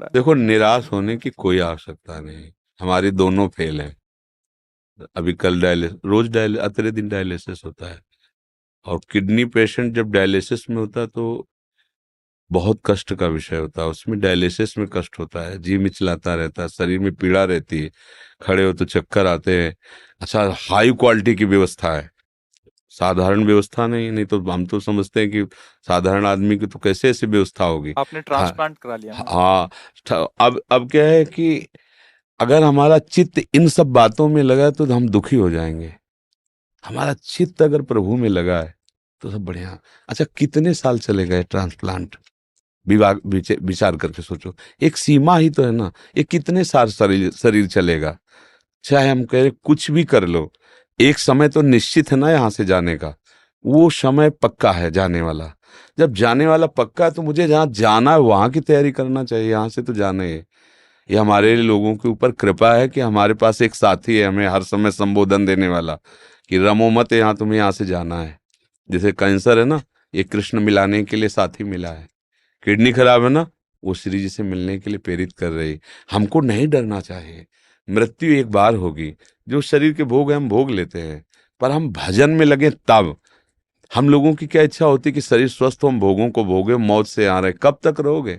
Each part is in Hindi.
रहा है। देखो, निराश होने की कोई आवश्यकता नहीं। हमारी दोनों फेल हैं। अभी कल डायलिसिस, रोज डायलिस, अतरे दिन डायलिसिस होता है। और किडनी पेशेंट जब डायलिसिस में होता है तो बहुत कष्ट का विषय होता है। उसमें डायलिसिस में कष्ट होता है, जी मिचलाता रहता है, शरीर में पीड़ा रहती है, खड़े हो तो चक्कर आते हैं। अच्छा, हाई क्वालिटी की व्यवस्था है, साधारण व्यवस्था नहीं। नहीं तो हम तो समझते हैं कि साधारण आदमी की तो कैसे ऐसी व्यवस्था होगी। आपने हाँ। ट्रांसप्लांट करा लिया ना? हाँ। अब क्या है कि अगर हमारा चित्त इन सब बातों में लगा है तो हम दुखी हो जाएंगे। हमारा चित्त अगर प्रभु में लगा है तो सब बढ़िया। अच्छा, कितने साल चले गए ट्रांसप्लांट? विचार करके सोचो। एक सीमा ही तो है ना। ये कितने साल शरीर शरीर चलेगा? चाहे हम कह रहे कुछ भी कर लो, एक समय तो निश्चित है ना यहाँ से जाने का। वो समय पक्का है जाने वाला। जब जाने वाला पक्का है तो मुझे जहाँ जाना है वहां की तैयारी करना चाहिए। यहाँ से तो जाना ही है। ये हमारे लोगों के ऊपर कृपा है कि हमारे पास एक साथी है हमें हर समय संबोधन देने वाला कि रमो मत, यहाँ तुम्हें यहाँ से जाना है। जैसे कैंसर है ना, ये कृष्ण मिलाने के लिए साथी मिला है। किडनी खराब है ना, वो श्री जी से मिलने के लिए प्रेरित कर रही। हमको नहीं डरना चाहिए। मृत्यु एक बार होगी। जो शरीर के भोग है हम भोग लेते हैं, पर हम भजन में लगे तब। हम लोगों की क्या इच्छा होती है कि शरीर स्वस्थ हो, हम भोगों को भोगे, मौत से आ रहे। कब तक रहोगे?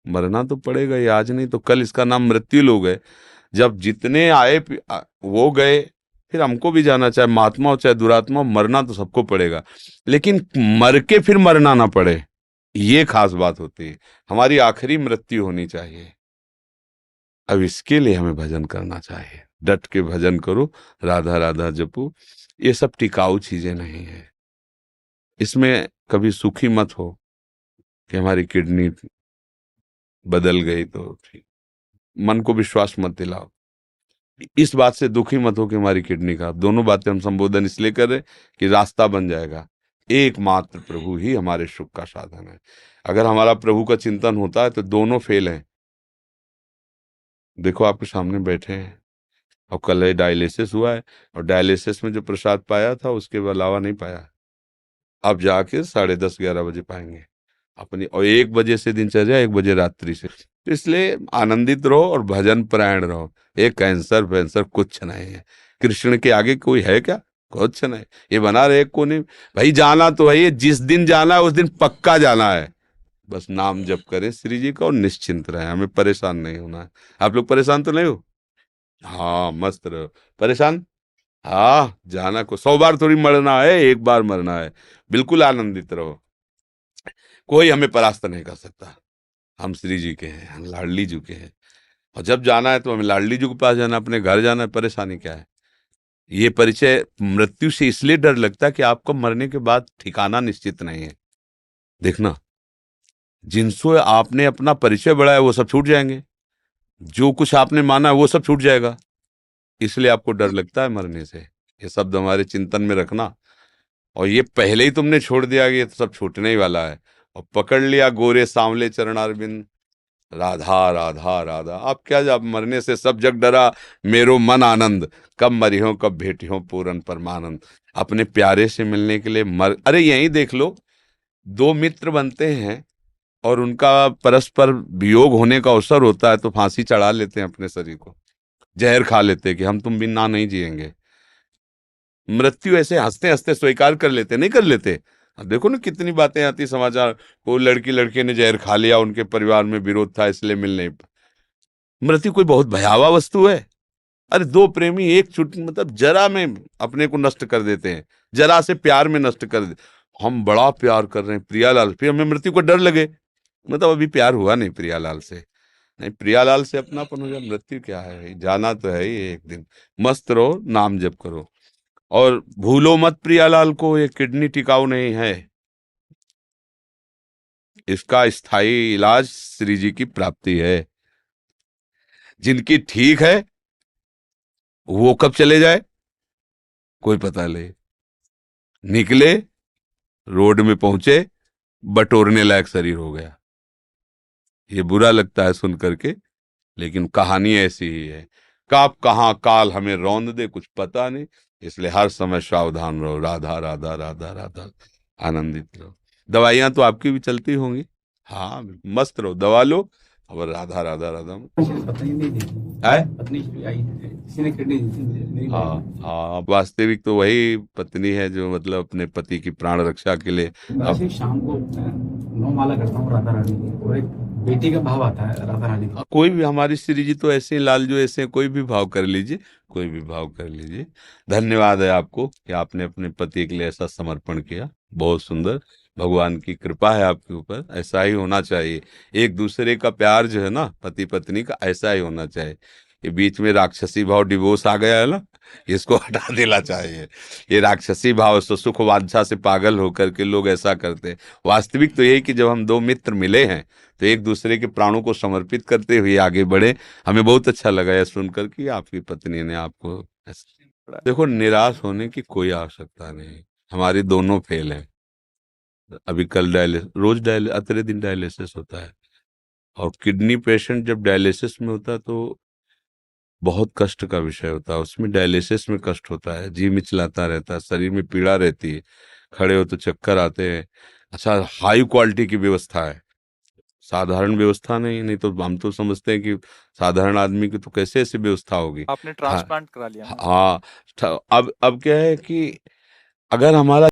मरना तो पड़ेगा ही, आज नहीं तो कल। इसका नाम मृत्यु लोग है। जब जितने आए वो गए, फिर हमको भी जाना, चाहे महात्मा हो चाहे दुरात्मा हो, मरना तो सबको पड़ेगा। लेकिन मर के फिर मरना ना पड़े, ये खास बात होती है। हमारी आखिरी मृत्यु होनी चाहिए। अब इसके लिए हमें भजन करना चाहिए। डट के भजन करो, राधा राधा जपो। ये सब टिकाऊ चीजें नहीं है। इसमें कभी सुखी मत हो कि हमारी किडनी बदल गई तो ठीक। मन को विश्वास मत दिलाओ। इस बात से दुखी मत हो कि हमारी किडनी खराब। दोनों बातें हम संबोधन इसलिए कर रहे कि रास्ता बन जाएगा। एकमात्र प्रभु ही हमारे सुख का साधन है। अगर हमारा प्रभु का चिंतन होता है तो दोनों फेल हैं। देखो, आपके सामने बैठे हैं और कल डायलिसिस हुआ है, और डायलिसिस में जो प्रसाद पाया था उसके अलावा नहीं पाया। अब जाके 10:30-11 बजे पाएंगे अपनी। और 1 बजे से दिनचर्या, 1 बजे रात्रि से। तो इसलिए आनंदित रहो और भजन परायण रहो। ये कैंसर वैंसर कुछ नहीं है। कृष्ण के आगे कोई है क्या? कुछ नहीं। ये बना रहे को नहीं। भाई जाना तो है, ये जिस दिन जाना है उस दिन पक्का जाना है। बस नाम जप करें श्री जी का और निश्चिंत रहे। हमें परेशान नहीं होना है। आप लोग परेशान तो नहीं हो? हाँ, मस्त रहो। परेशान? हाँ, जाना को 100 बार थोड़ी मरना है, एक बार मरना है। बिल्कुल आनंदित रहो। कोई हमें परास्त नहीं कर सकता। हम श्री जी के हैं, हम लाडली जी के हैं। और जब जाना है तो हमें लाडली जी के पास जाना, अपने घर जाना है। परेशानी क्या है? ये परिचय मृत्यु से इसलिए डर लगता है कि आपको मरने के बाद ठिकाना निश्चित नहीं है। देखना, जिनसे आपने अपना परिचय बढ़ाया वो सब छूट जाएंगे। जो कुछ आपने माना है वो सब छूट जाएगा। इसलिए आपको डर लगता है मरने से। ये शब्द हमारे चिंतन में रखना। और ये पहले ही तुमने छोड़ दिया कि ये तो सब छूटने ही वाला है, और पकड़ लिया गोरे सांवले चरणारविंद, राधा राधा राधा। अब क्या, जब मरने से सब जग डरा, मेरो मन आनंद, कब मरियो कब भेटियो पूरन परमानंद। अपने प्यारे से मिलने के लिए मर, अरे यहीं देख लो, दो मित्र बनते हैं और उनका परस्पर वियोग होने का अवसर होता है तो फांसी चढ़ा लेते हैं अपने शरीर को, जहर खा लेते हैं कि हम तुम बिना नहीं जिएंगे। मृत्यु ऐसे हंसते हंसते स्वीकार कर लेते, नहीं कर लेते? अब देखो ना कितनी बातें आती समाचार। वो लड़के ने जहर खा लिया, उनके परिवार में विरोध था इसलिए मिल नहीं। मृत्यु कोई बहुत भयावह वस्तु है? अरे दो प्रेमी एक चुट मतलब जरा में अपने को नष्ट कर देते हैं। जरा से प्यार में नष्ट कर दे। हम बड़ा प्यार कर रहे हैं प्रियालाल, फिर हमें मृत्यु को डर लगे। मतलब अभी प्यार हुआ नहीं प्रियालाल से। नहीं, प्रियालाल से अपनापन हो जाए। मृत्यु क्या है भाई, जाना तो है ही एक दिन। मस्त रहो, नाम जप करो, और भूलो मत प्रियालाल को। ये किडनी टिकाऊ नहीं है। इसका स्थायी इलाज श्री जी की प्राप्ति है। जिनकी ठीक है वो कब चले जाए कोई पता नहीं। निकले, रोड में पहुंचे, बटोरने लायक शरीर हो गया। ये बुरा लगता है सुन करके, लेकिन कहानी ऐसी ही है। कब कहाँ काल हमें रौंद दे कुछ पता नहीं। इसलिए हर समय सावधान रहो। राधा राधा राधा राधा, आनंदित रहो। दवाइयां तो आपकी भी चलती होंगी। हाँ, मस्त रहो, दवा लो, अब राधा राधा राधा किसी ने पत्नी नहीं दी थी, है। पत्नी आई थी, किसी ने किडनी दी थी, नहीं लाई हाँ थी। हाँ, वास्तविक तो वही पत्नी है जो मतलब अपने पति की प्राण रक्षा के लिए। मैं अब ऐसे ही शाम को नौ माला करता हूँ राधा रानी की, और एक बेटी का भाव आता है राधा रानी का। कोई भी हमारी श्री जी तो ऐसे ही लाल जो ऐसे हैं, कोई भी भाव कर लीजिए, कोई भी भाव कर लीजिए। धन्यवाद है आपको कि आपने अपने पति के लिए ऐसा समर्पण किया। बहुत सुंदर। भगवान की कृपा है आपके ऊपर, ऐसा ही होना चाहिए। एक दूसरे का प्यार जो है ना पति पत्नी का, ऐसा ही होना चाहिए। ये बीच में राक्षसी भाव डिवोर्स आ गया है ना, इसको हटा देना चाहिए। ये राक्षसी भाव से सुख वांछा से पागल होकर के लोग ऐसा करते हैं। वास्तविक तो यही कि जब हम दो मित्र मिले हैं तो एक दूसरे के प्राणों को समर्पित करते हुए आगे बढ़े। हमें बहुत अच्छा लगा यह सुनकर कि आपकी पत्नी ने आपको ऐसा पढ़ा। देखो, निराश होने की कोई आवश्यकता नहीं। हमारी दोनों फेल हैं। अभी कल डायलिसिस, रोज डायलिस, अतरे दिन डायलिसिस होता है। और किडनी पेशेंट जब डायलिसिस में होता है तो बहुत कष्ट का विषय होता है। उसमें डायलिसिस में कष्ट होता है, जी मिचलाता रहता है, शरीर में पीड़ा रहती है, खड़े हो तो चक्कर आते हैं। अच्छा, हाई क्वालिटी की व्यवस्था है, साधारण व्यवस्था नहीं। नहीं तो हम तो समझते हैं कि साधारण आदमी की तो कैसे ऐसी व्यवस्था होगी। आपने हाँ ट्रांसप्लांट करा लिया ना? हाँ। अब क्या है कि अगर हमारा